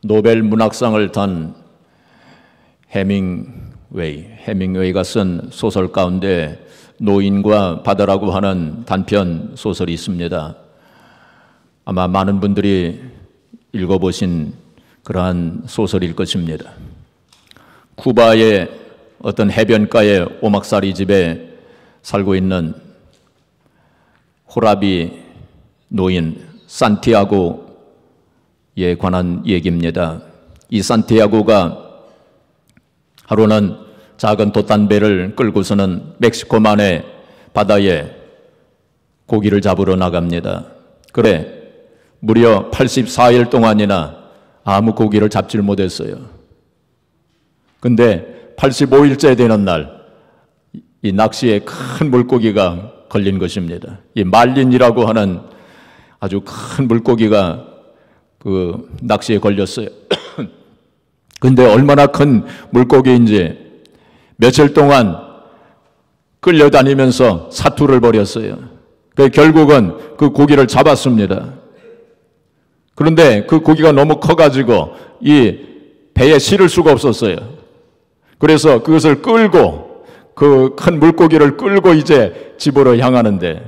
노벨 문학상을 탄 해밍웨이가 쓴 소설 가운데 노인과 바다라고 하는 단편 소설이 있습니다. 아마 많은 분들이 읽어보신 그러한 소설일 것입니다. 쿠바의 어떤 해변가의 오막살이 집에 살고 있는 호라비 노인 산티아고에 관한 얘기입니다. 이 산티아고가 하루는 작은 돛단배를 끌고서는 멕시코만의 바다에 고기를 잡으러 나갑니다. 그래, 무려 84일 동안이나 아무 고기를 잡질 못했어요. 근데 85일째 되는 날, 이 낚시에 큰 물고기가 걸린 것입니다. 이 말린이라고 하는 아주 큰 물고기가 그 낚시에 걸렸어요. 근데 얼마나 큰 물고기인지 며칠 동안 끌려다니면서 사투를 벌였어요. 결국은 그 고기를 잡았습니다. 그런데 그 고기가 너무 커가지고 이 배에 실을 수가 없었어요. 그래서 그것을 끌고 그 큰 물고기를 끌고 이제 집으로 향하는데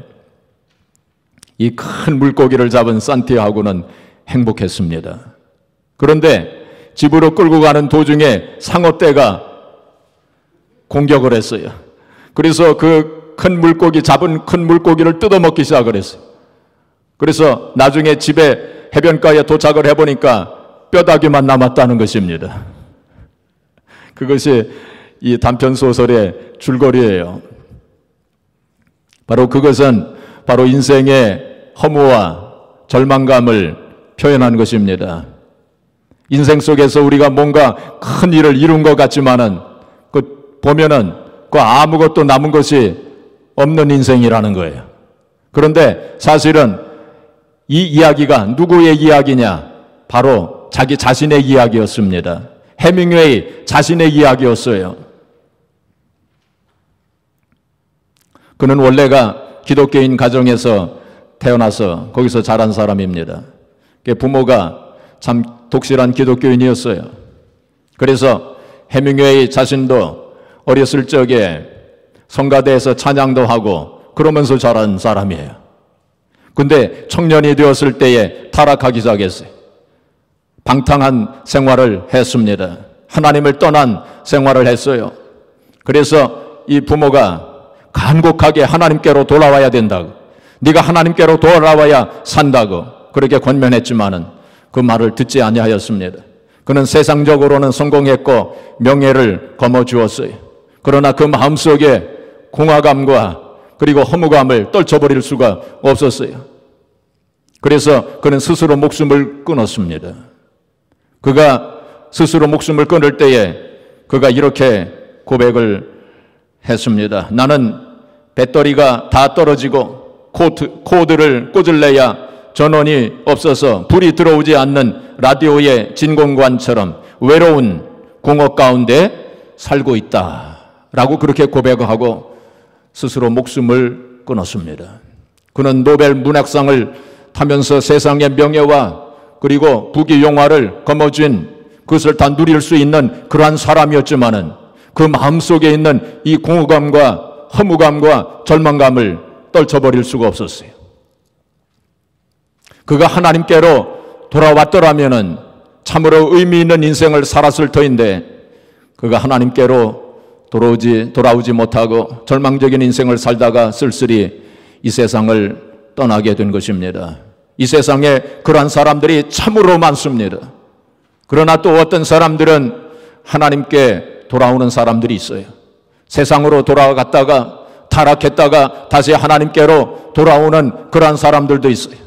이 큰 물고기를 잡은 산티아고는 행복했습니다. 그런데 집으로 끌고 가는 도중에 상어떼가 공격을 했어요. 그래서 그 큰 물고기, 잡은 큰 물고기를 뜯어먹기 시작을 했어요. 그래서 나중에 집에 해변가에 도착을 해보니까 뼈다귀만 남았다는 것입니다. 그것이 이 단편 소설의 줄거리예요. 바로 그것은 바로 인생의 허무와 절망감을 표현한 것입니다. 인생 속에서 우리가 뭔가 큰 일을 이룬 것 같지만은 보면은 아무것도 남은 것이 없는 인생이라는 거예요. 그런데 사실은 이 이야기가 누구의 이야기냐? 바로 자기 자신의 이야기였습니다. 해밍웨이 자신의 이야기였어요. 그는 원래가 기독교인 가정에서 태어나서 거기서 자란 사람입니다. 부모가 참 독실한 기독교인이었어요. 그래서 해밍웨이 자신도 어렸을 적에 성가대에서 찬양도 하고 그러면서 자란 사람이에요. 근데 청년이 되었을 때에 타락하기 시작했어요. 방탕한 생활을 했습니다. 하나님을 떠난 생활을 했어요. 그래서 이 부모가 간곡하게 하나님께로 돌아와야 된다고, 네가 하나님께로 돌아와야 산다고 그렇게 권면했지만은 그 말을 듣지 아니하였습니다. 그는 세상적으로는 성공했고 명예를 거머쥐었어요. 그러나 그 마음속에 공허감과 그리고 허무감을 떨쳐버릴 수가 없었어요. 그래서 그는 스스로 목숨을 끊었습니다. 그가 스스로 목숨을 끊을 때에 그가 이렇게 고백을 했습니다. 나는 배터리가 다 떨어지고 코드를 꽂을래야 전원이 없어서 불이 들어오지 않는 라디오의 진공관처럼 외로운 공허 가운데 살고 있다 라고 그렇게 고백하고 스스로 목숨을 끊었습니다. 그는 노벨 문학상을 타면서 세상의 명예와 그리고 부귀영화를 거머쥔 그것을 다 누릴 수 있는 그러한 사람이었지만은 그 마음속에 있는 이 공허감과 허무감과 절망감을 떨쳐버릴 수가 없었어요. 그가 하나님께로 돌아왔더라면은 참으로 의미 있는 인생을 살았을 터인데 그가 하나님께로 돌아오지 못하고 절망적인 인생을 살다가 쓸쓸히 이 세상을 떠나게 된 것입니다. 이 세상에 그러한 사람들이 참으로 많습니다. 그러나 또 어떤 사람들은 하나님께 돌아오는 사람들이 있어요. 세상으로 돌아갔다가 타락했다가 다시 하나님께로 돌아오는 그러한 사람들도 있어요.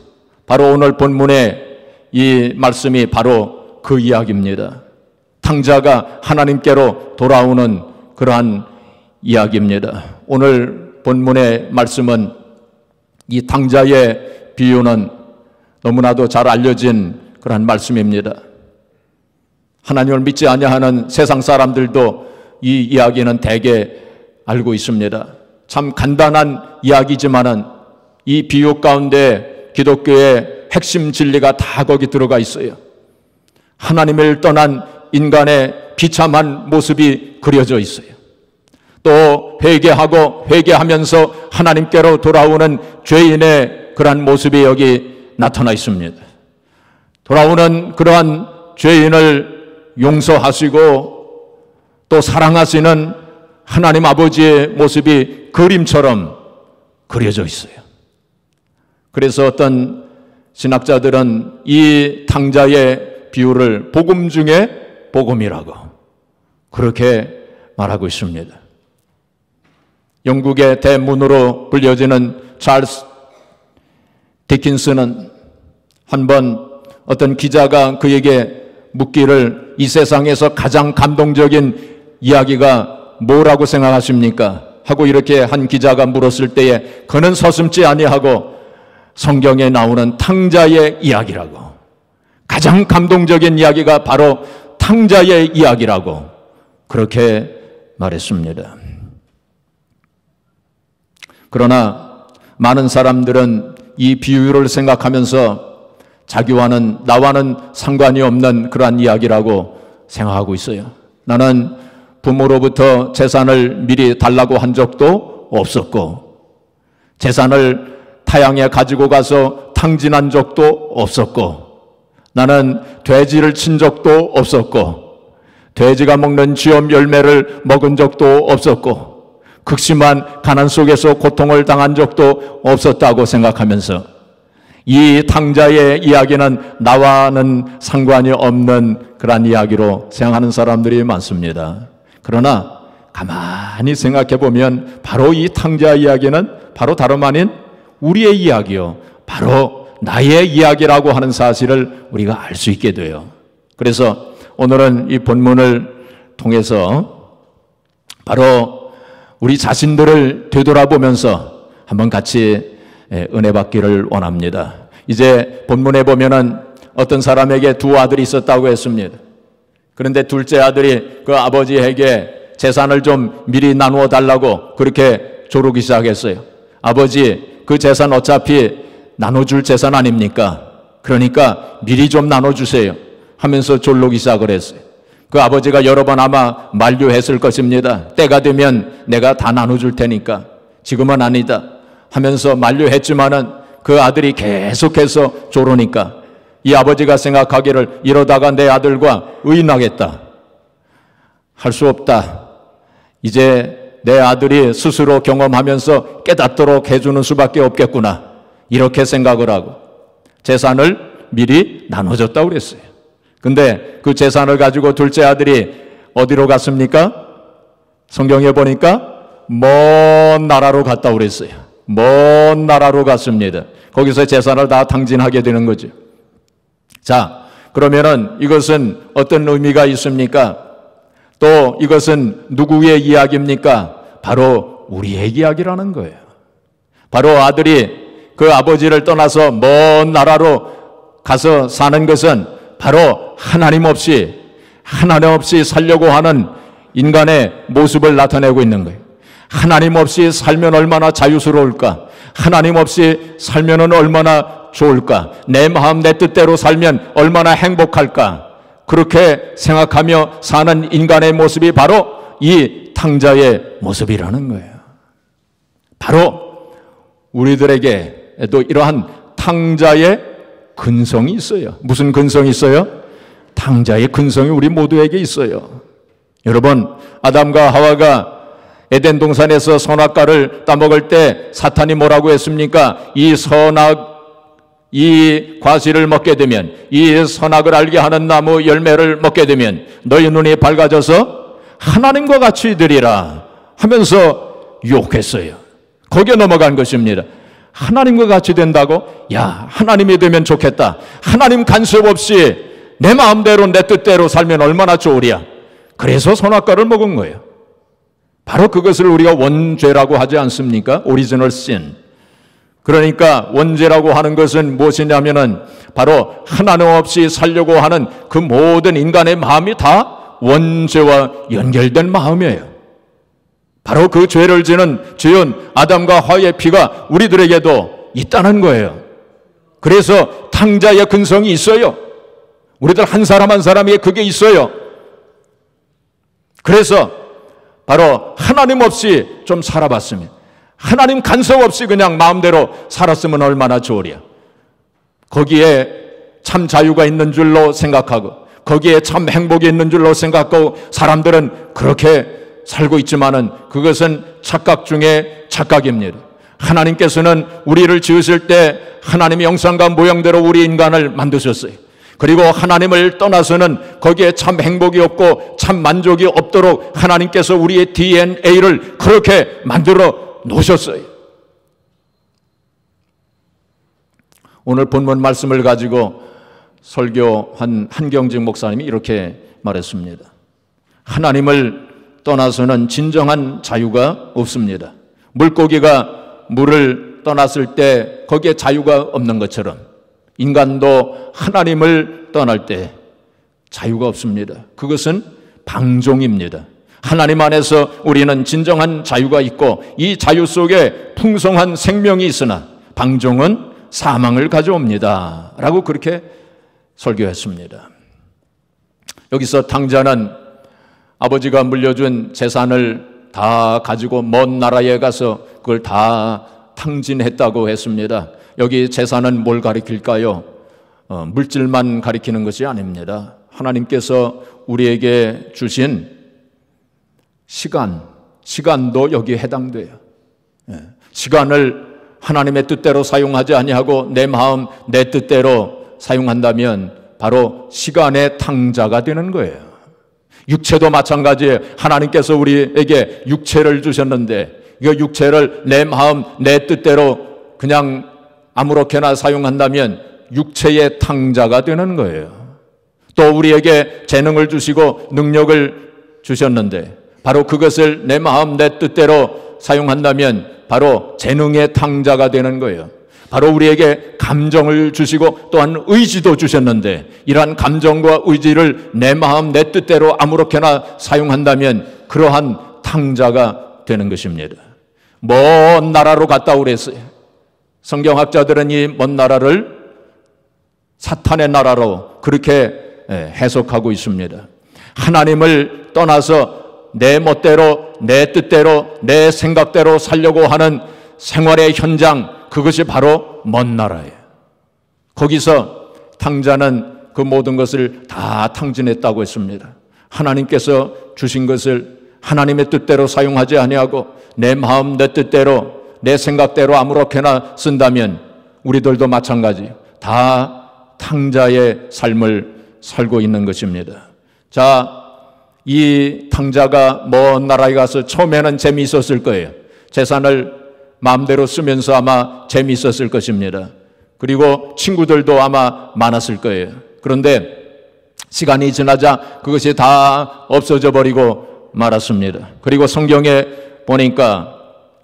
바로 오늘 본문의 이 말씀이 바로 그 이야기입니다. 탕자가 하나님께로 돌아오는 그러한 이야기입니다. 오늘 본문의 말씀은 이 탕자의 비유는 너무나도 잘 알려진 그러한 말씀입니다. 하나님을 믿지 아니하는 세상 사람들도 이 이야기는 대개 알고 있습니다. 참 간단한 이야기지만은 이 비유 가운데 기독교의 핵심 진리가 다 거기 들어가 있어요. 하나님을 떠난 인간의 비참한 모습이 그려져 있어요. 또 회개하면서 하나님께로 돌아오는 죄인의 그러한 모습이 여기 나타나 있습니다. 돌아오는 그러한 죄인을 용서하시고 또 사랑하시는 하나님 아버지의 모습이 그림처럼 그려져 있어요. 그래서 어떤 신학자들은 이 탕자의 비유를 복음 중에 복음이라고 그렇게 말하고 있습니다. 영국의 대문으로 불려지는 찰스 디킨스는 한번 어떤 기자가 그에게 묻기를 이 세상에서 가장 감동적인 이야기가 뭐라고 생각하십니까? 하고 이렇게 한 기자가 물었을 때에 그는 서슴지 아니하고 성경에 나오는 탕자의 이야기라고, 가장 감동적인 이야기가 바로 탕자의 이야기라고 그렇게 말했습니다. 그러나 많은 사람들은 이 비유를 생각하면서 나와는 상관이 없는 그러한 이야기라고 생각하고 있어요. 나는 부모로부터 재산을 미리 달라고 한 적도 없었고, 재산을 타향에 가지고 가서 탕진한 적도 없었고, 나는 돼지를 친 적도 없었고, 돼지가 먹는 쥐엄 열매를 먹은 적도 없었고, 극심한 가난 속에서 고통을 당한 적도 없었다고 생각하면서 이 탕자의 이야기는 나와는 상관이 없는 그런 이야기로 생각하는 사람들이 많습니다. 그러나 가만히 생각해 보면 바로 이 탕자 이야기는 바로 다름 아닌 우리의 이야기요, 바로 나의 이야기라고 하는 사실을 우리가 알 수 있게 돼요. 그래서 오늘은 이 본문을 통해서 바로 우리 자신들을 되돌아보면서 한번 같이 은혜 받기를 원합니다. 이제 본문에 보면은 어떤 사람에게 두 아들이 있었다고 했습니다. 그런데 둘째 아들이 그 아버지에게 재산을 좀 미리 나누어 달라고 그렇게 조르기 시작했어요. 아버지, 그 재산 어차피 나눠줄 재산 아닙니까? 그러니까 미리 좀 나눠주세요 하면서 졸르기 시작을 했어요. 그 아버지가 여러 번 아마 만류했을 것입니다. 때가 되면 내가 다 나눠줄 테니까 지금은 아니다 하면서 만류했지만은 그 아들이 계속해서 조르니까 이 아버지가 생각하기를 이러다가 내 아들과 의인하겠다, 할 수 없다, 이제 내 아들이 스스로 경험하면서 깨닫도록 해주는 수밖에 없겠구나, 이렇게 생각을 하고 재산을 미리 나눠줬다고 그랬어요. 근데 그 재산을 가지고 둘째 아들이 어디로 갔습니까? 성경에 보니까 먼 나라로 갔다고 그랬어요. 먼 나라로 갔습니다. 거기서 재산을 다 탕진하게 되는 거죠. 자, 그러면은 이것은 어떤 의미가 있습니까? 또 이것은 누구의 이야기입니까? 바로 우리의 이야기라는 거예요. 바로 아들이 그 아버지를 떠나서 먼 나라로 가서 사는 것은 바로 하나님 없이 살려고 하는 인간의 모습을 나타내고 있는 거예요. 하나님 없이 살면 얼마나 자유스러울까? 하나님 없이 살면 얼마나 좋을까? 내 마음 내 뜻대로 살면 얼마나 행복할까? 그렇게 생각하며 사는 인간의 모습이 바로 이 탕자의 모습이라는 거예요. 바로 우리들에게도 이러한 탕자의 근성이 있어요. 무슨 근성이 있어요? 탕자의 근성이 우리 모두에게 있어요. 여러분, 아담과 하와가 에덴 동산에서 선악과를 따먹을 때 사탄이 뭐라고 했습니까? 이 과실을 먹게 되면, 이 선악을 알게 하는 나무 열매를 먹게 되면 너희 눈이 밝아져서 하나님과 같이 되리라 하면서 유혹했어요. 거기에 넘어간 것입니다. 하나님과 같이 된다고? 야, 하나님이 되면 좋겠다. 하나님 간섭 없이 내 마음대로 내 뜻대로 살면 얼마나 좋으랴. 그래서 선악과를 먹은 거예요. 바로 그것을 우리가 원죄라고 하지 않습니까? 오리지널 신. 그러니까 원죄라고 하는 것은 무엇이냐면은 바로 하나님 없이 살려고 하는 그 모든 인간의 마음이 다 원죄와 연결된 마음이에요. 바로 그 죄를 지은 아담과 하와의 피가 우리들에게도 있다는 거예요. 그래서 탕자의 근성이 있어요. 우리들 한 사람 한 사람에게 그게 있어요. 그래서 바로 하나님 없이 좀 살아봤으면, 하나님 간섭 없이 그냥 마음대로 살았으면 얼마나 좋으랴. 거기에 참 자유가 있는 줄로 생각하고 거기에 참 행복이 있는 줄로 생각하고 사람들은 그렇게 살고 있지만은 그것은 착각 중에 착각입니다. 하나님께서는 우리를 지으실 때 하나님의 형상과 모형대로 우리 인간을 만드셨어요. 그리고 하나님을 떠나서는 거기에 참 행복이 없고 참 만족이 없도록 하나님께서 우리의 DNA를 그렇게 만들어 놓으셨어요. 오늘 본문 말씀을 가지고 설교한 한경직 목사님이 이렇게 말했습니다. 하나님을 떠나서는 진정한 자유가 없습니다. 물고기가 물을 떠났을 때 거기에 자유가 없는 것처럼 인간도 하나님을 떠날 때 자유가 없습니다. 그것은 방종입니다. 하나님 안에서 우리는 진정한 자유가 있고 이 자유 속에 풍성한 생명이 있으나 방종은 사망을 가져옵니다. 라고 그렇게 설교했습니다. 여기서 탕자는 아버지가 물려준 재산을 다 가지고 먼 나라에 가서 그걸 다 탕진했다고 했습니다. 여기 재산은 뭘 가리킬까요? 물질만 가리키는 것이 아닙니다. 하나님께서 우리에게 주신 시간도 여기에 해당돼요. 시간을 하나님의 뜻대로 사용하지 아니하고 내 마음, 내 뜻대로 사용한다면 바로 시간의 탕자가 되는 거예요. 육체도 마찬가지예요. 하나님께서 우리에게 육체를 주셨는데 이 육체를 내 마음, 내 뜻대로 그냥 아무렇게나 사용한다면 육체의 탕자가 되는 거예요. 또 우리에게 재능을 주시고 능력을 주셨는데 바로 그것을 내 마음, 내 뜻대로 사용한다면 바로 재능의 탕자가 되는 거예요. 바로 우리에게 감정을 주시고 또한 의지도 주셨는데 이러한 감정과 의지를 내 마음, 내 뜻대로 아무렇게나 사용한다면 그러한 탕자가 되는 것입니다. 먼 나라로 갔다 오랬어요. 성경학자들은 이 먼 나라를 사탄의 나라로 그렇게 해석하고 있습니다. 하나님을 떠나서 내 멋대로, 내 뜻대로, 내 생각대로 살려고 하는 생활의 현장, 그것이 바로 먼 나라예요. 거기서 탕자는 그 모든 것을 다 탕진했다고 했습니다. 하나님께서 주신 것을 하나님의 뜻대로 사용하지 아니하고 내 마음, 내 뜻대로, 내 생각대로 아무렇게나 쓴다면 우리들도 마찬가지 다 탕자의 삶을 살고 있는 것입니다. 자, 이 탕자가 먼 나라에 가서 처음에는 재미있었을 거예요. 재산을 마음대로 쓰면서 아마 재미있었을 것입니다. 그리고 친구들도 아마 많았을 거예요. 그런데 시간이 지나자 그것이 다 없어져 버리고 말았습니다. 그리고 성경에 보니까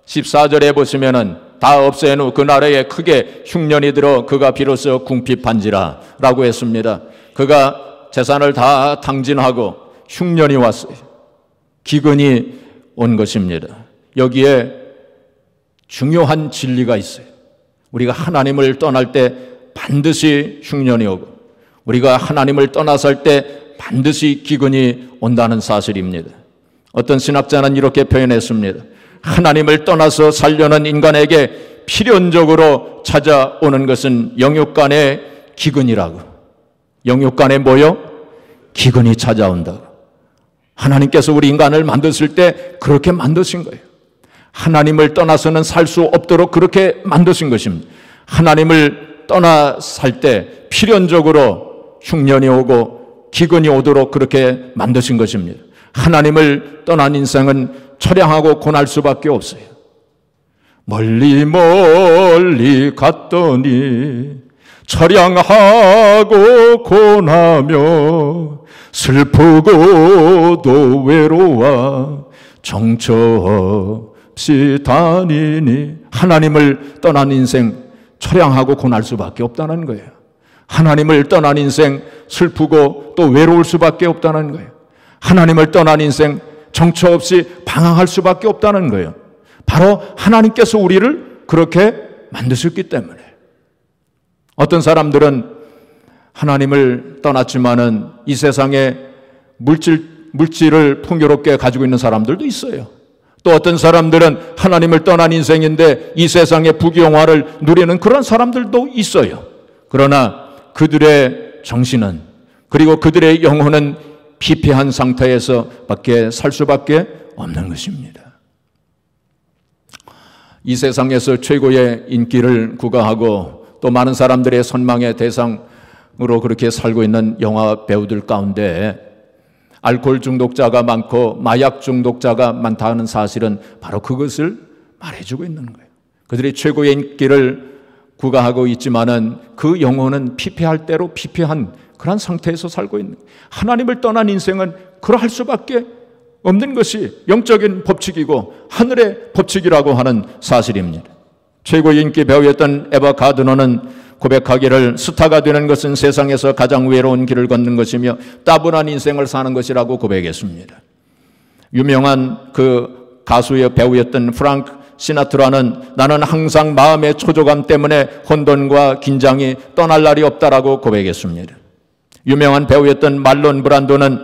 14절에 보시면은 다 없애놓은 그 나라에 크게 흉년이 들어 그가 비로소 궁핍한지라 라고 했습니다. 그가 재산을 다 탕진하고 흉년이 왔어요. 기근이 온 것입니다. 여기에 중요한 진리가 있어요. 우리가 하나님을 떠날 때 반드시 흉년이 오고 우리가 하나님을 떠나서 때 반드시 기근이 온다는 사실입니다. 어떤 신학자는 이렇게 표현했습니다. 하나님을 떠나서 살려는 인간에게 필연적으로 찾아오는 것은 영육간의 기근이라고. 영육간에 뭐요? 기근이 찾아온다고. 하나님께서 우리 인간을 만드실 때 그렇게 만드신 거예요. 하나님을 떠나서는 살 수 없도록 그렇게 만드신 것입니다. 하나님을 떠나 살 때 필연적으로 흉년이 오고 기근이 오도록 그렇게 만드신 것입니다. 하나님을 떠난 인생은 처량하고 고날 수밖에 없어요. 멀리 멀리 갔더니 처량하고 고나며 슬프고도 외로워 정처 없이 다니니 하나님을 떠난 인생 처량하고 고날 수밖에 없다는 거예요. 하나님을 떠난 인생 슬프고 또 외로울 수밖에 없다는 거예요. 하나님을 떠난 인생 정처 없이 방황할 수밖에 없다는 거예요. 바로 하나님께서 우리를 그렇게 만드셨기 때문에. 어떤 사람들은 하나님을 떠났지만은 이 세상에 물질을 풍요롭게 가지고 있는 사람들도 있어요. 또 어떤 사람들은 하나님을 떠난 인생인데 이 세상의 부귀영화를 누리는 그런 사람들도 있어요. 그러나 그들의 정신은, 그리고 그들의 영혼은 피폐한 상태에서 밖에 살 수밖에 없는 것입니다. 이 세상에서 최고의 인기를 구가하고 또 많은 사람들의 선망의 대상으로 그렇게 살고 있는 영화 배우들 가운데 알코올 중독자가 많고 마약 중독자가 많다는 사실은 바로 그것을 말해주고 있는 거예요. 그들이 최고의 인기를 구가하고 있지만은 그 영혼은 피폐할 대로 피폐한 그런 상태에서 살고 있는 거예요. 하나님을 떠난 인생은 그러할 수밖에 없는 것이 영적인 법칙이고 하늘의 법칙이라고 하는 사실입니다. 최고의 인기 배우였던 에바 가드너는 고백하기를 스타가 되는 것은 세상에서 가장 외로운 길을 걷는 것이며 따분한 인생을 사는 것이라고 고백했습니다. 유명한 그 가수의 배우였던 프랑크 시나트라는 나는 항상 마음의 초조감 때문에 혼돈과 긴장이 떠날 날이 없다라고 고백했습니다. 유명한 배우였던 말론 브란도는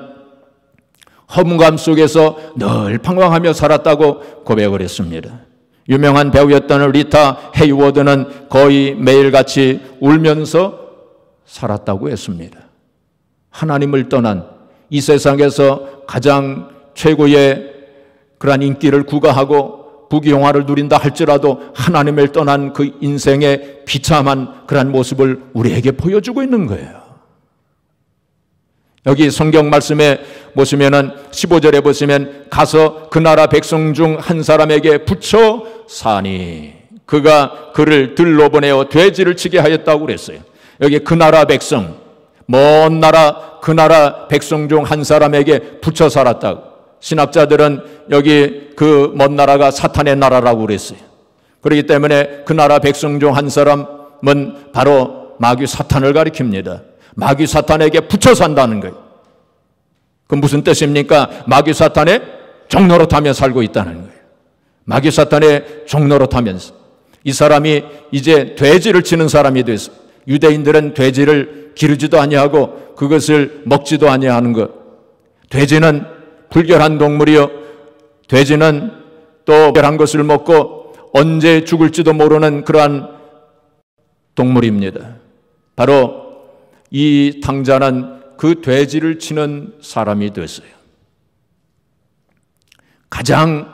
허무감 속에서 늘 방황하며 살았다고 고백을 했습니다. 유명한 배우였던 리타 헤이워드는 거의 매일같이 울면서 살았다고 했습니다. 하나님을 떠난 이 세상에서 가장 최고의 그러한 인기를 구가하고 부귀영화를 누린다 할지라도 하나님을 떠난 그 인생의 비참한 그러한 모습을 우리에게 보여주고 있는 거예요. 여기 성경 말씀에 보시면은 15절에 보시면 가서 그 나라 백성 중 한 사람에게 붙여 사니 그가 그를 들로 보내어 돼지를 치게 하였다고 그랬어요. 여기 그 나라 백성, 먼 나라 그 나라 백성 중 한 사람에게 붙여 살았다고. 신학자들은 여기 그 먼 나라가 사탄의 나라라고 그랬어요. 그렇기 때문에 그 나라 백성 중 한 사람은 바로 마귀 사탄을 가리킵니다. 마귀 사탄에게 붙여 산다는 거예요. 그 무슨 뜻입니까? 마귀 사탄의 종노릇하며 살고 있다는 거예요. 마귀 사탄의 종노릇하면서 이 사람이 이제 돼지를 치는 사람이 돼서, 유대인들은 돼지를 기르지도 아니하고 그것을 먹지도 아니하는 것. 돼지는 불결한 동물이요, 돼지는 또 불결한 것을 먹고 언제 죽을지도 모르는 그러한 동물입니다. 바로 이 탕자는 그 돼지를 치는 사람이 됐어요. 가장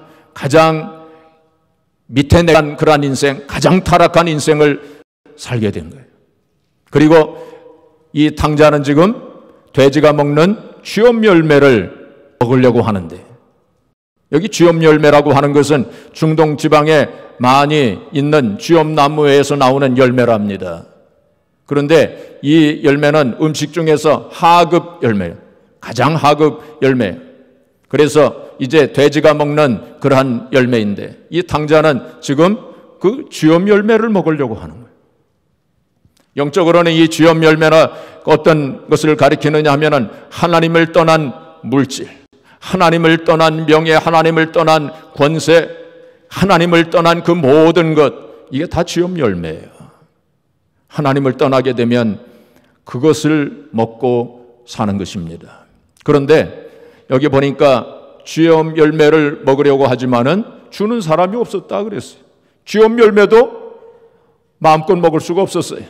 밑에 내간 그러한 인생, 가장 타락한 인생을 살게 된 거예요. 그리고 이 탕자는 지금 돼지가 먹는 쥐엄 열매를 먹으려고 하는데, 여기 쥐엄 열매라고 하는 것은 중동 지방에 많이 있는 쥐엄 나무에서 나오는 열매랍니다. 그런데 이 열매는 음식 중에서 하급 열매예요. 가장 하급 열매. 그래서 이제 돼지가 먹는 그러한 열매인데 이 탕자는 지금 그 쥐엄 열매를 먹으려고 하는 거예요. 영적으로는 이 쥐엄 열매가 어떤 것을 가리키느냐 하면은 하나님을 떠난 물질, 하나님을 떠난 명예, 하나님을 떠난 권세, 하나님을 떠난 그 모든 것, 이게 다 쥐엄 열매예요. 하나님을 떠나게 되면 그것을 먹고 사는 것입니다. 그런데 여기 보니까 쥐엄 열매를 먹으려고 하지만은 주는 사람이 없었다 그랬어요. 쥐엄 열매도 마음껏 먹을 수가 없었어요.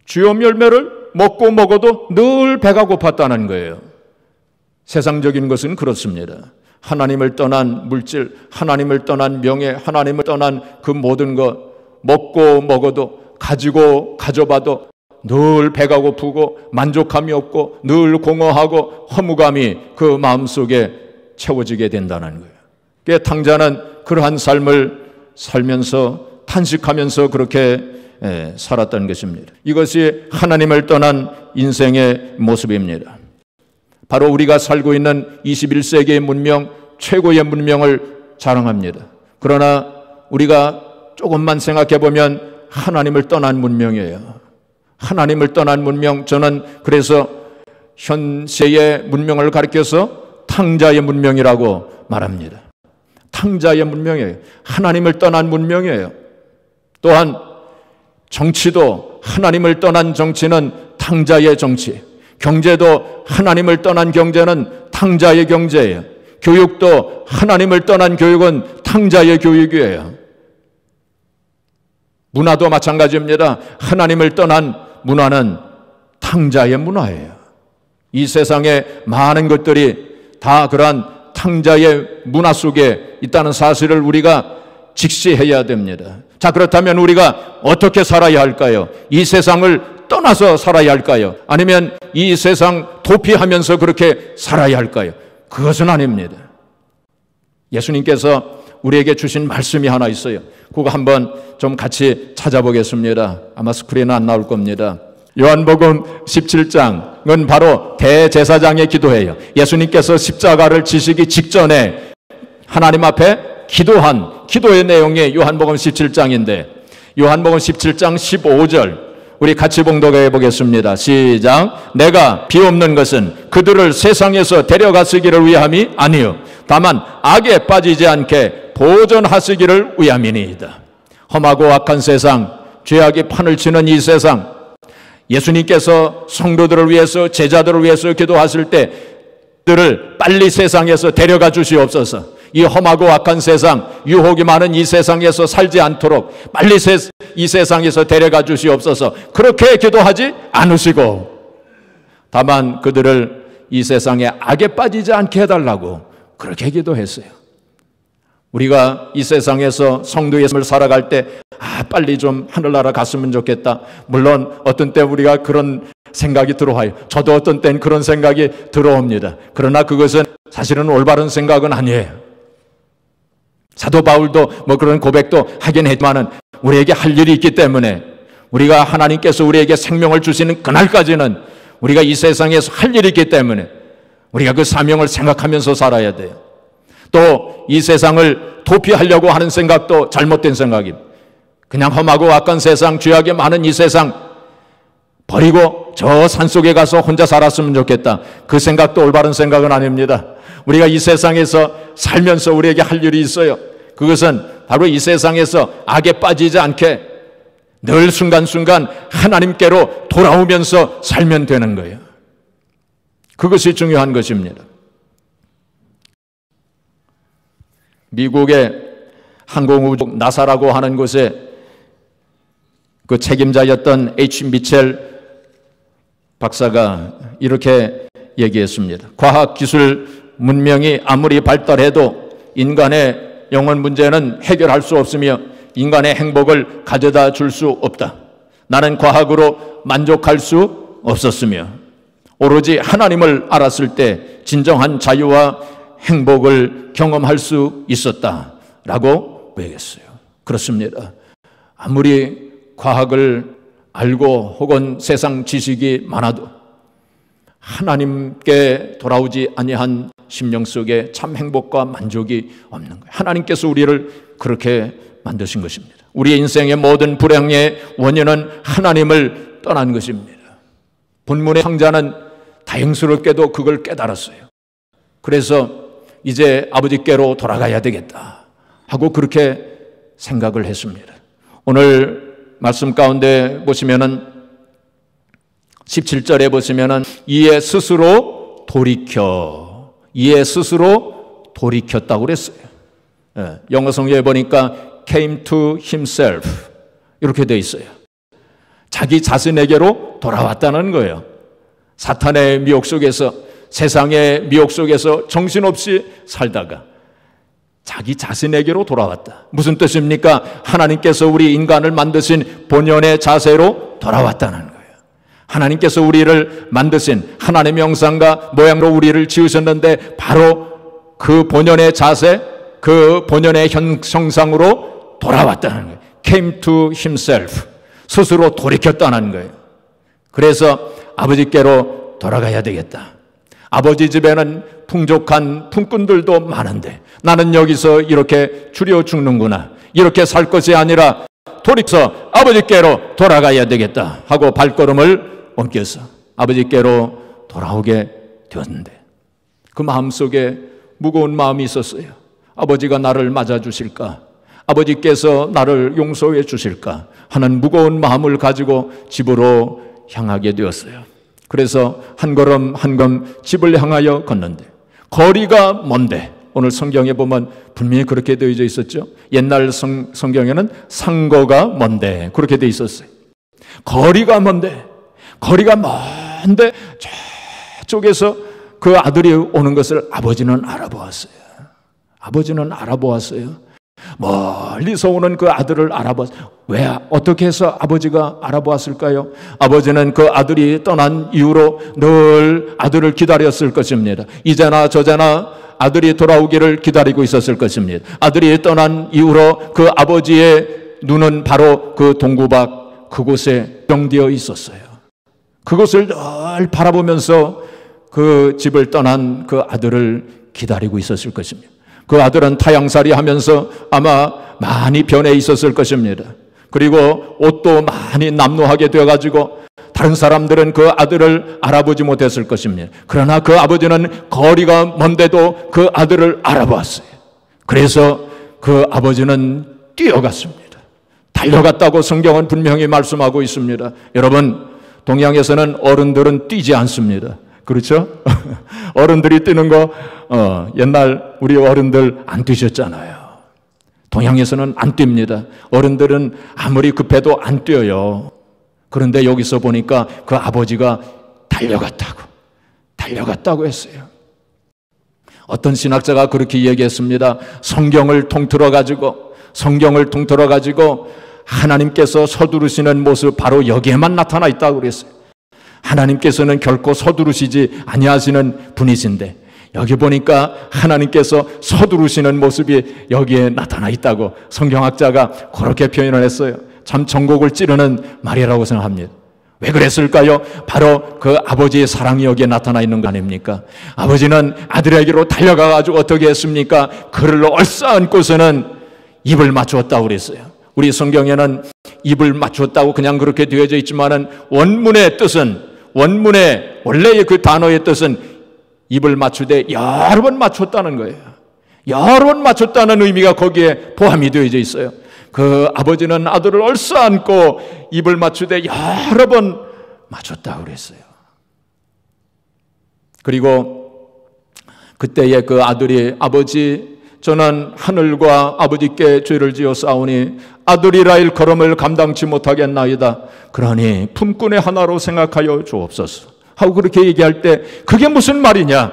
쥐엄 열매를 먹어도 늘 배가 고팠다는 거예요. 세상적인 것은 그렇습니다. 하나님을 떠난 물질, 하나님을 떠난 명예, 하나님을 떠난 그 모든 것 먹어도 가져봐도 늘 배가 고프고 만족감이 없고 늘 공허하고 허무감이 그 마음속에 채워지게 된다는 거예요. 그러니까 탕자는 그러한 삶을 살면서 탄식하면서 그렇게 살았다는 것입니다. 이것이 하나님을 떠난 인생의 모습입니다. 바로 우리가 살고 있는 21세기의 문명, 최고의 문명을 자랑합니다. 그러나 우리가 조금만 생각해 보면 하나님을 떠난 문명이에요. 하나님을 떠난 문명, 저는 그래서 현세의 문명을 가리켜서 탕자의 문명이라고 말합니다. 탕자의 문명이에요. 하나님을 떠난 문명이에요. 또한 정치도 하나님을 떠난 정치는 탕자의 정치, 경제도 하나님을 떠난 경제는 탕자의 경제예요. 교육도 하나님을 떠난 교육은 탕자의 교육이에요. 문화도 마찬가지입니다. 하나님을 떠난 문화는 탕자의 문화예요. 이 세상의 많은 것들이 다 그러한 탕자의 문화 속에 있다는 사실을 우리가 직시해야 됩니다. 자, 그렇다면 우리가 어떻게 살아야 할까요? 이 세상을 떠나서 살아야 할까요? 아니면 이 세상 도피하면서 그렇게 살아야 할까요? 그것은 아닙니다. 예수님께서 우리에게 주신 말씀이 하나 있어요. 그거 한번 좀 같이 찾아보겠습니다. 아마 스크린은 안 나올 겁니다. 요한복음 17장은 바로 대제사장의 기도예요. 예수님께서 십자가를 지시기 직전에 하나님 앞에 기도한 기도의 내용이 요한복음 17장인데 요한복음 17장 15절 우리 같이 봉독해 보겠습니다. 시작. 내가 비옵는 것은 그들을 세상에서 데려가시기를 위함이 아니요 다만 악에 빠지지 않게 보존하시기를 위함이니이다. 험하고 악한 세상, 죄악이 판을 치는 이 세상, 예수님께서 성도들을 위해서 제자들을 위해서 기도하실 때 그들을 빨리 세상에서 데려가 주시옵소서. 이 험하고 악한 세상, 유혹이 많은 이 세상에서 살지 않도록 빨리 이 세상에서 데려가 주시옵소서. 그렇게 기도하지 않으시고 다만 그들을 이 세상에 악에 빠지지 않게 해달라고 그렇게 기도했어요. 우리가 이 세상에서 성도의 삶을 살아갈 때 빨리 좀 하늘나라 갔으면 좋겠다. 물론 어떤 때 우리가 그런 생각이 들어와요. 저도 어떤 때는 그런 생각이 들어옵니다. 그러나 그것은 사실은 올바른 생각은 아니에요. 사도 바울도 뭐 그런 고백도 하긴 했지만은 우리에게 할 일이 있기 때문에 우리가 하나님께서 우리에게 생명을 주시는 그날까지는 우리가 이 세상에서 할 일이 있기 때문에 우리가 그 사명을 생각하면서 살아야 돼요. 또 이 세상을 도피하려고 하는 생각도 잘못된 생각입니다. 그냥 험하고 악한 세상, 죄악이 많은 이 세상 버리고 저 산속에 가서 혼자 살았으면 좋겠다. 그 생각도 올바른 생각은 아닙니다. 우리가 이 세상에서 살면서 우리에게 할 일이 있어요. 그것은 바로 이 세상에서 악에 빠지지 않게 늘 순간순간 하나님께로 돌아오면서 살면 되는 거예요. 그것이 중요한 것입니다. 미국의 항공우주 나사라고 하는 곳에 그 책임자였던 H. 미첼 박사가 이렇게 얘기했습니다. 과학기술 문명이 아무리 발달해도 인간의 영혼 문제는 해결할 수 없으며 인간의 행복을 가져다 줄 수 없다. 나는 과학으로 만족할 수 없었으며 오로지 하나님을 알았을 때 진정한 자유와 행복을 경험할 수 있었다라고 얘기했어요. 그렇습니다. 아무리 과학을 알고 혹은 세상 지식이 많아도 하나님께 돌아오지 아니한 심령 속에 참 행복과 만족이 없는 거예요. 하나님께서 우리를 그렇게 만드신 것입니다. 우리의 인생의 모든 불행의 원인은 하나님을 떠난 것입니다. 본문의 황자는 다행스럽게도 그걸 깨달았어요. 그래서 이제 아버지께로 돌아가야 되겠다 하고 그렇게 생각을 했습니다. 오늘 말씀 가운데 보시면은 17절에 보시면은 이에 스스로 돌이켰다고 그랬어요. 영어 성경에 보니까 came to himself 이렇게 돼 있어요. 자기 자신에게로 돌아왔다는 거예요. 사탄의 미혹 속에서 세상의 미혹 속에서 정신없이 살다가 자기 자신에게로 돌아왔다. 무슨 뜻입니까? 하나님께서 우리 인간을 만드신 본연의 자세로 돌아왔다는 거예요. 하나님께서 우리를 만드신 하나님의 형상과 모양으로 우리를 지으셨는데 바로 그 본연의 자세, 그 본연의 형상으로 돌아왔다는 거예요. came to himself. 스스로 돌이켰다는 거예요. 그래서 아버지께로 돌아가야 되겠다. 아버지 집에는 풍족한 품꾼들도 많은데 나는 여기서 이렇게 줄여 죽는구나. 이렇게 살 것이 아니라 돌이켜서 아버지께로 돌아가야 되겠다 하고 발걸음을 옮겨서 아버지께로 돌아오게 되었는데 그 마음속에 무거운 마음이 있었어요. 아버지가 나를 맞아주실까? 아버지께서 나를 용서해 주실까? 하는 무거운 마음을 가지고 집으로 향하게 되었어요. 그래서 한 걸음 한 걸음 집을 향하여 걷는데 거리가 먼데, 오늘 성경에 보면 분명히 그렇게 되어져 있었죠. 옛날 성경에는 상거가 먼데 그렇게 되어 있었어요. 거리가 먼데 저쪽에서 그 아들이 오는 것을 아버지는 알아보았어요. 아버지는 알아보았어요. 멀리서 오는 그 아들을 알아보았어요. 왜, 어떻게 해서 아버지가 알아보았을까요? 아버지는 그 아들이 떠난 이후로 늘 아들을 기다렸을 것입니다. 이제나 저제나 아들이 돌아오기를 기다리고 있었을 것입니다. 아들이 떠난 이후로 그 아버지의 눈은 바로 그 동구 밖 그곳에 정되어 있었어요. 그곳을 늘 바라보면서 그 집을 떠난 그 아들을 기다리고 있었을 것입니다. 그 아들은 타양살이 하면서 아마 많이 변해 있었을 것입니다. 그리고 옷도 많이 남루하게 되어가지고 다른 사람들은 그 아들을 알아보지 못했을 것입니다. 그러나 그 아버지는 거리가 먼데도 그 아들을 알아보았어요. 그래서 그 아버지는 뛰어갔습니다. 달려갔다고 성경은 분명히 말씀하고 있습니다. 여러분, 동양에서는 어른들은 뛰지 않습니다. 그렇죠? 어른들이 뛰는 거 옛날 우리 어른들 안 뛰셨잖아요. 동양에서는 안 뜁니다. 어른들은 아무리 급해도 안 뛰어요. 그런데 여기서 보니까 그 아버지가 달려갔다고 했어요. 어떤 신학자가 그렇게 얘기했습니다. 성경을 통틀어 가지고 하나님께서 서두르시는 모습 바로 여기에만 나타나 있다고 그랬어요. 하나님께서는 결코 서두르시지 아니하시는 분이신데 여기 보니까 하나님께서 서두르시는 모습이 여기에 나타나 있다고 성경학자가 그렇게 표현을 했어요. 참 전곡을 찌르는 말이라고 생각합니다. 왜 그랬을까요? 바로 그 아버지의 사랑이 여기에 나타나 있는 거 아닙니까? 아버지는 아들에게로 달려가가지고 어떻게 했습니까? 그를 얼싸안고서는 입을 맞추었다고 그랬어요. 우리 성경에는 입을 맞추었다고 그냥 그렇게 되어져 있지만은 원문의 원래의 그 단어의 뜻은 입을 맞추되 여러 번 맞췄다는 거예요. 여러 번 맞췄다는 의미가 거기에 포함이 되어져 있어요. 그 아버지는 아들을 얼싸안고 입을 맞추되 여러 번 맞췄다고 그랬어요. 그리고 그때에 그 아들이 아버지, 저는 하늘과 아버지께 죄를 지어 싸우니 아들이라 일 걸음을 감당치 못하겠나이다. 그러니 품꾼의 하나로 생각하여 주옵소서 하고 그렇게 얘기할 때 그게 무슨 말이냐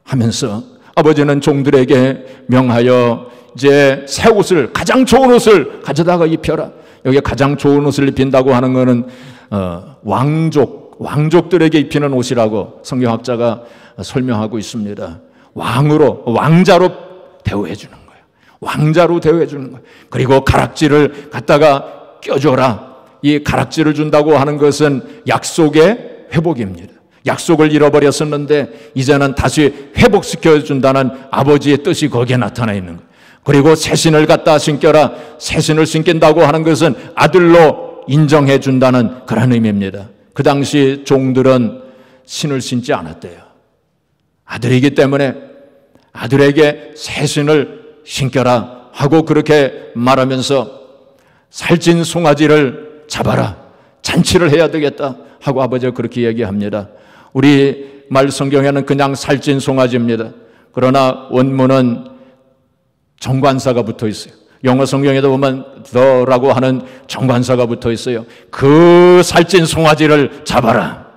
하면서 아버지는 종들에게 명하여 이제 새 옷을, 가장 좋은 옷을 가져다가 입혀라. 여기 가장 좋은 옷을 입힌다고 하는 것은 왕족들에게 입히는 옷이라고 성경학자가 설명하고 있습니다. 왕자로 대우해 주는 거예요. 왕자로 대우해 주는 거예요. 그리고 가락지를 갖다가 껴줘라. 이 가락지를 준다고 하는 것은 약속의 회복입니다. 약속을 잃어버렸었는데 이제는 다시 회복시켜 준다는 아버지의 뜻이 거기에 나타나 있는 거예요. 그리고 새신을 갖다 신겨라. 새신을 신긴다고 하는 것은 아들로 인정해 준다는 그런 의미입니다. 그 당시 종들은 신을 신지 않았대요. 아들이기 때문에 아들에게 새신을 신겨라 하고 그렇게 말하면서 살찐 송아지를 잡아라. 잔치를 해야 되겠다 하고 아버지가 그렇게 얘기합니다. 우리 말 성경에는 그냥 살찐 송아지입니다. 그러나 원문은 정관사가 붙어 있어요. 영어 성경에도 보면 the라고 하는 정관사가 붙어 있어요. 그 살찐 송아지를 잡아라.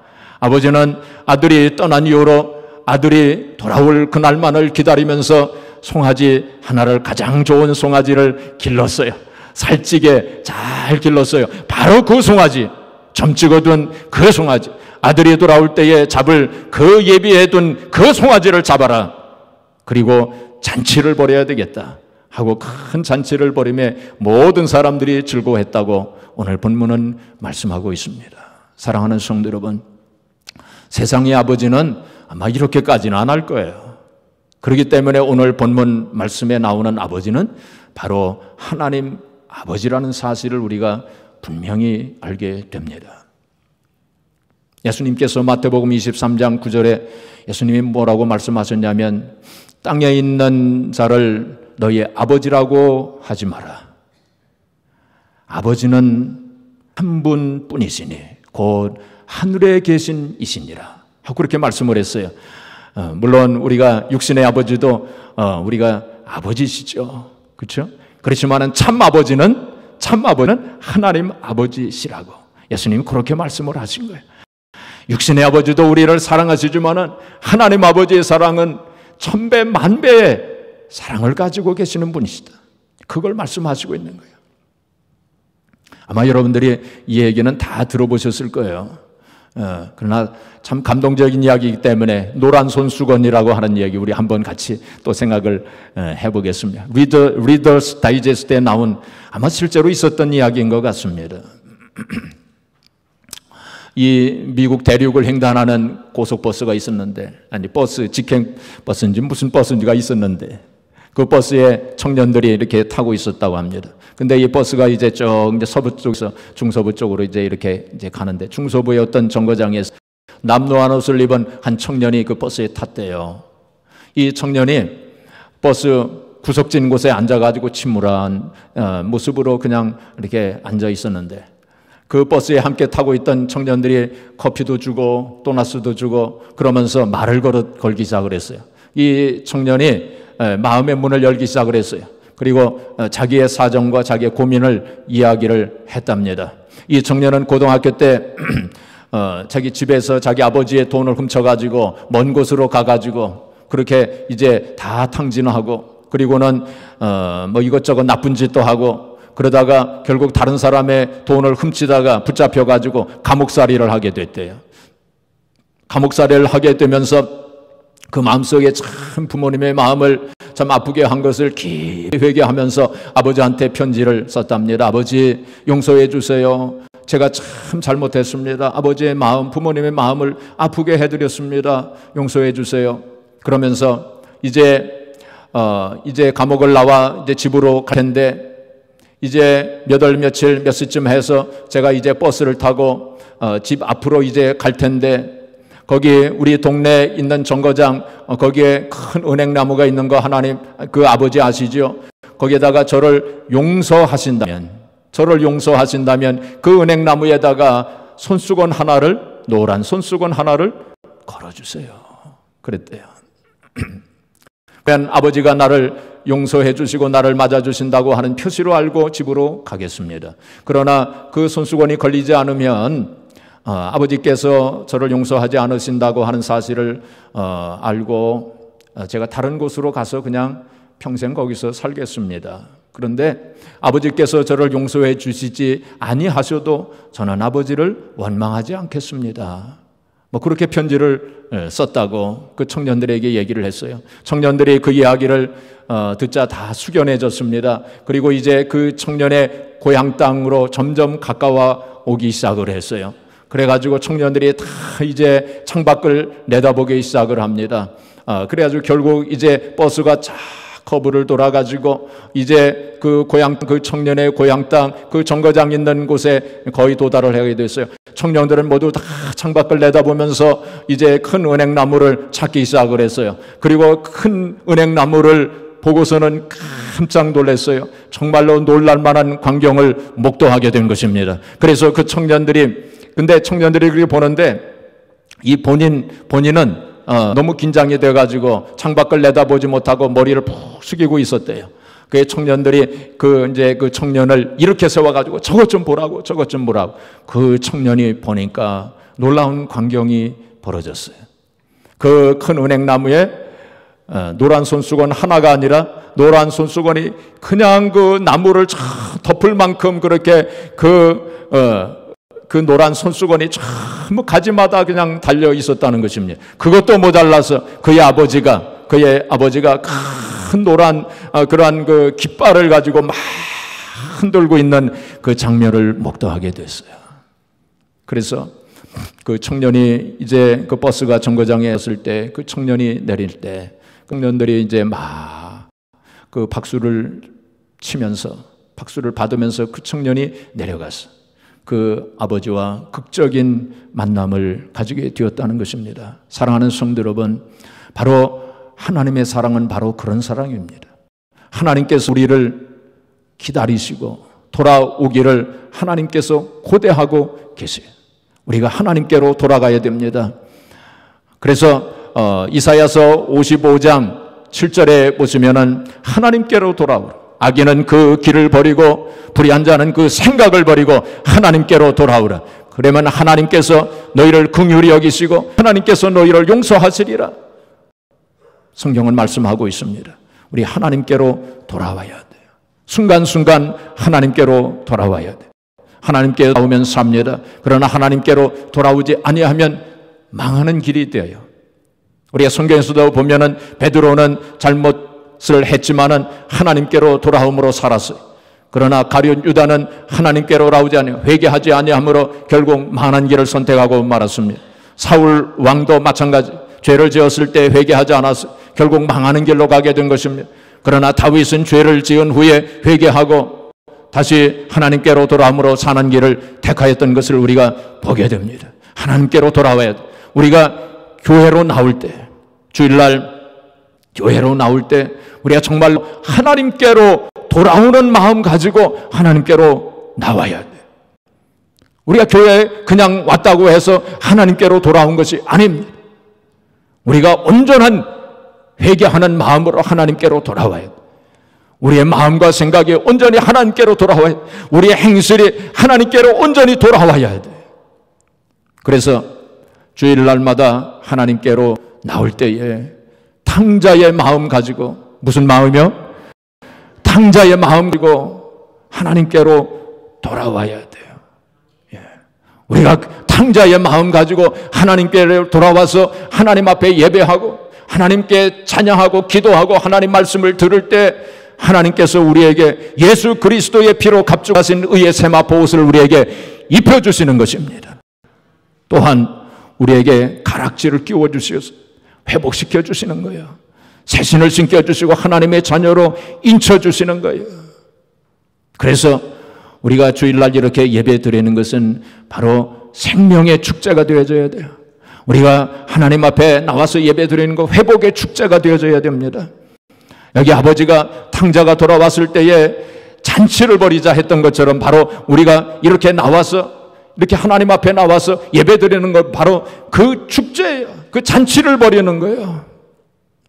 아버지는 아들이 떠난 이후로 아들이 돌아올 그날만을 기다리면서 송아지 하나를, 가장 좋은 송아지를 길렀어요. 살찌게 잘 길렀어요. 바로 그 송아지, 점 찍어둔 그 송아지, 아들이 돌아올 때에 잡을 그 예비해둔 그 송아지를 잡아라. 그리고 잔치를 벌여야 되겠다 하고 큰 잔치를 벌이며 모든 사람들이 즐거워했다고 오늘 본문은 말씀하고 있습니다. 사랑하는 성도 여러분, 세상의 아버지는 아마 이렇게까지는 안 할 거예요. 그렇기 때문에 오늘 본문 말씀에 나오는 아버지는 바로 하나님 아버지라는 사실을 우리가 분명히 알게 됩니다. 예수님께서 마태복음 23장 9절에 예수님이 뭐라고 말씀하셨냐면 땅에 있는 자를 너희의 아버지라고 하지 마라. 아버지는 한 분뿐이시니 곧 하늘에 계신 이시니라 하고 그렇게 말씀을 했어요. 물론 우리가 육신의 아버지도 우리가 아버지시죠. 그렇죠? 그렇지만은 참 아버지는 하나님 아버지시라고 예수님이 그렇게 말씀을 하신 거예요. 육신의 아버지도 우리를 사랑하시지만은 하나님 아버지의 사랑은 천배 만배의 사랑을 가지고 계시는 분이시다. 그걸 말씀하시고 있는 거예요. 아마 여러분들이 이 얘기는 다 들어보셨을 거예요. 그러나 참 감동적인 이야기이기 때문에 노란 손수건이라고 하는 이야기 우리 한번 같이 또 생각을 해보겠습니다. 리더스 다이제스트에 나온 아마 실제로 있었던 이야기인 것 같습니다. 이 미국 대륙을 횡단하는 고속버스가 있었는데, 아니 버스, 직행버스인지 무슨 버스인지가 있었는데 그 버스에 청년들이 이렇게 타고 있었다고 합니다. 근데 이 버스가 이제 이제 서부 쪽에서 중서부 쪽으로 이렇게 가는데 중서부의 어떤 정거장에서 남노한 옷을 입은 한 청년이 그 버스에 탔대요. 이 청년이 버스 구석진 곳에 앉아가지고 침울한 모습으로 그냥 이렇게 앉아 있었는데 그 버스에 함께 타고 있던 청년들이 커피도 주고 도넛도 주고 그러면서 말을 걸기 시작을 했어요. 이 청년이 마음의 문을 열기 시작을 했어요. 그리고 자기의 사정과 자기의 고민을 이야기를 했답니다. 이 청년은 고등학교 때 자기 집에서 자기 아버지의 돈을 훔쳐가지고 먼 곳으로 가가지고 그렇게 이제 다 탕진하고 그리고는 뭐 이것저것 나쁜 짓도 하고 그러다가 결국 다른 사람의 돈을 훔치다가 붙잡혀가지고 감옥살이를 하게 됐대요. 감옥살이를 하게 되면서 그 마음속에 참 부모님의 마음을 참 아프게 한 것을 깊이 회개하면서 아버지한테 편지를 썼답니다. 아버지 용서해 주세요. 제가 참 잘못했습니다. 아버지의 마음, 부모님의 마음을 아프게 해드렸습니다. 용서해 주세요. 그러면서 이제 감옥을 나와 이제 집으로 갈 텐데 이제 몇 월 며칠 몇 시쯤 해서 제가 이제 버스를 타고 집 앞으로 이제 갈 텐데 거기 우리 동네에 있는 정거장 거기에 큰 은행나무가 있는 거 하나님 그 아버지 아시죠? 거기에다가 저를 용서하신다면 그 은행나무에다가 손수건 하나를 노란 손수건 하나를 걸어주세요. 그랬대요. 그러면 아버지가 나를 용서해 주시고 나를 맞아 주신다고 하는 표시로 알고 집으로 가겠습니다. 그러나 그 손수건이 걸리지 않으면 아버지께서 저를 용서하지 않으신다고 하는 사실을 알고 제가 다른 곳으로 가서 그냥 평생 거기서 살겠습니다. 그런데 아버지께서 저를 용서해 주시지 아니하셔도 저는 아버지를 원망하지 않겠습니다. 뭐 그렇게 편지를 썼다고 그 청년들에게 얘기를 했어요. 청년들이 그 이야기를 듣자 다 숙연해졌습니다. 그리고 이제 그 청년의 고향 땅으로 점점 가까워 오기 시작을 했어요. 그래가지고 청년들이 다 이제 창밖을 내다보기 시작을 합니다. 그래가지고 결국 이제 버스가 쫙 커브를 돌아가지고 이제 그 청년의 고향 땅, 그 정거장 있는 곳에 거의 도달을 하게 됐어요. 청년들은 모두 다 창밖을 내다보면서 이제 큰 은행나무를 찾기 시작을 했어요. 그리고 큰 은행나무를 보고서는 깜짝 놀랐어요. 정말로 놀랄만한 광경을 목도하게 된 것입니다. 그래서 그 청년들이 그렇게 보는데 이 본인은 너무 긴장이 돼가지고 창밖을 내다보지 못하고 머리를 푹 숙이고 있었대요. 그 청년들이 그 청년을 이렇게 세워가지고 저것 좀 보라고. 그 청년이 보니까 놀라운 광경이 벌어졌어요. 그 큰 은행나무에 노란 손수건 하나가 아니라 노란 손수건이 그냥 그 나무를 덮을 만큼 그렇게 그 노란 손수건이 전부 가지마다 그냥 달려 있었다는 것입니다. 그것도 모자라서 그의 아버지가 큰 노란 그러한 그 깃발을 가지고 막 흔들고 있는 그 장면을 목도하게 됐어요. 그래서 그 청년이 이제 그 버스가 정거장에 섰을 때 그 청년이 내릴 때 청년들이 이제 막 그 박수를 받으면서 그 청년이 내려갔어. 그 아버지와 극적인 만남을 가지게 되었다는 것입니다. 사랑하는 성도 여러분, 바로 하나님의 사랑은 바로 그런 사랑입니다. 하나님께서 우리를 기다리시고 돌아오기를 하나님께서 고대하고 계세요. 우리가 하나님께로 돌아가야 됩니다. 그래서 이사야서 55장 7절에 보시면은 하나님께로 돌아오라. 악인은 그 길을 버리고 불의한 자는 그 생각을 버리고 하나님께로 돌아오라. 그러면 하나님께서 너희를 긍휼히 여기시고 하나님께서 너희를 용서하시리라. 성경은 말씀하고 있습니다. 우리 하나님께로 돌아와야 돼요. 순간순간 하나님께로 돌아와야 돼요. 하나님께 돌아오면 삽니다. 그러나 하나님께로 돌아오지 아니하면 망하는 길이 되어요. 우리가 성경에서도 보면은 베드로는 잘못을 했지만은 하나님께로 돌아옴으로 살았어요. 그러나 가룟 유다는 하나님께로 돌아오지 아니하고 회개하지 아니함으로 결국 망하는 길을 선택하고 말았습니다. 사울 왕도 마찬가지, 죄를 지었을 때 회개하지 않았어요. 결국 망하는 길로 가게 된 것입니다. 그러나 다윗은 죄를 지은 후에 회개하고 다시 하나님께로 돌아옴으로 사는 길을 택하였던 것을 우리가 보게 됩니다. 하나님께로 돌아와야 돼. 우리가 교회로 나올 때, 주일날 교회로 나올 때 우리가 정말로 하나님께로 돌아오는 마음 가지고 하나님께로 나와야 돼. 우리가 교회에 그냥 왔다고 해서 하나님께로 돌아온 것이 아닙니다. 우리가 온전한 회개하는 마음으로 하나님께로 돌아와야 돼. 우리의 마음과 생각이 온전히 하나님께로 돌아와야 돼. 우리의 행실이 하나님께로 온전히 돌아와야 돼. 그래서 주일날마다 하나님께로 나올 때에 탕자의 마음 가지고, 무슨 마음이요? 탕자의 마음 가지고 하나님께로 돌아와야 돼요. 예. 우리가 탕자의 마음 가지고 하나님께로 돌아와서 하나님 앞에 예배하고 하나님께 찬양하고 기도하고 하나님 말씀을 들을 때 하나님께서 우리에게 예수 그리스도의 피로 갑주하신 의의 세마포 옷을 우리에게 입혀주시는 것입니다. 또한 우리에게 가락지를 끼워주셔서 회복시켜 주시는 거예요. 새신을 신겨주시고 하나님의 자녀로 인쳐주시는 거예요. 그래서 우리가 주일날 이렇게 예배 드리는 것은 바로 생명의 축제가 되어져야 돼요. 우리가 하나님 앞에 나와서 예배 드리는 거 회복의 축제가 되어져야 됩니다. 여기 아버지가 탕자가 돌아왔을 때에 잔치를 벌이자 했던 것처럼 바로 우리가 이렇게 나와서 이렇게 하나님 앞에 나와서 예배 드리는 것 바로 그 축제예요. 그 잔치를 벌이는 거예요.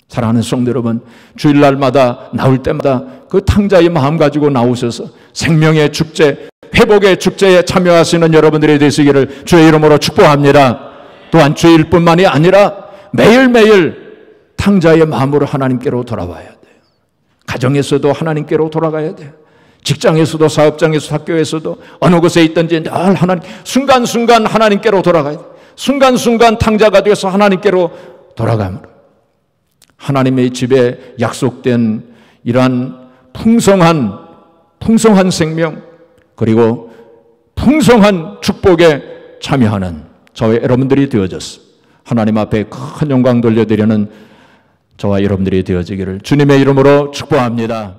사랑하는 성도 여러분, 주일날마다 나올 때마다 그 탕자의 마음 가지고 나오셔서 생명의 축제, 회복의 축제에 참여하시는 여러분들이 되시기를 주의 이름으로 축복합니다. 또한 주일뿐만이 아니라 매일매일 탕자의 마음으로 하나님께로 돌아와야 돼요. 가정에서도 하나님께로 돌아가야 돼요. 직장에서도 사업장에서도 학교에서도 어느 곳에 있든지 늘 하나님, 순간순간 하나님께로 돌아가야 돼요. 순간순간 탕자가 되어서 하나님께로 돌아가므로 하나님의 집에 약속된 이러한 풍성한 생명 그리고 풍성한 축복에 참여하는 저와 여러분들이 되어졌어. 하나님 앞에 큰 영광 돌려드리는 저와 여러분들이 되어지기를 주님의 이름으로 축복합니다.